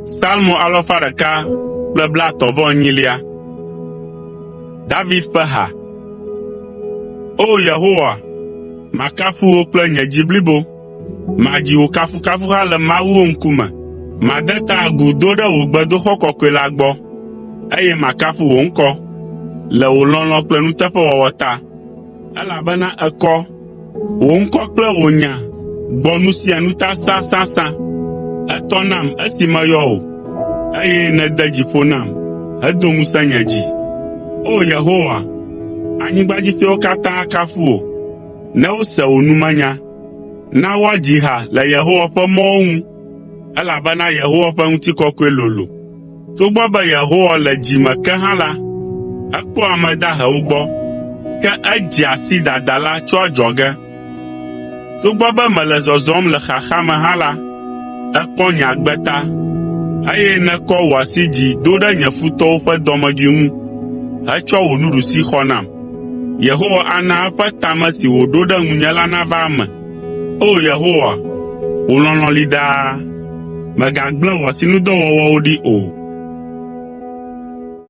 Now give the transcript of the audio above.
Salmo alofa ɖeka kple blaetɔ̃-vɔ-enyilia. David ƒe ha. O Yehowa, makafu wò kple nye dzi blibo. Madzi wò kafukafuha le Mawuwo ŋkume. Made ta agu do ɖe wò gbedoxɔ kɔkɔe la gbɔ, eye makafu wò ŋkɔ le wò lɔlɔ̃ kple nuteƒewɔwɔ ta, elabena èkɔ wò ŋkɔ kple wò nya gbɔ nu sia nu ta sãsãsã. Ètɔ nam esi meyɔ wò, eye nède dzi ƒo nam hedo ŋusẽ nye dzi. O Yehowa, anyigbadzifiawo katã akafu wò, ne wose wò numenya. Na woadzi ha le Yehowa ƒe mɔwo ŋu, elabena Yehowa ƒe ŋutikɔkɔe lolo. Togbɔ be Yehowa le dzi me ke hã la, ekpɔa ame dahewo gbɔ, ke edzia si dadala tso adzɔge. Togbɔ be mele zɔzɔm le xaxa me hã la, ekpɔ nye agbe ta, eye nekɔ wò asi dzi do ɖe nye futɔwo ƒe dɔmedzoe ŋu, hetsɔ wò nuɖusi xɔ nam. Yehowa ana eƒe tame si wòɖo ɖe ŋunye la nava eme. O Yehowa, wò lɔlɔ̃ li ɖaa, mègagblẽ wò asinudɔwɔwɔwo ɖi o.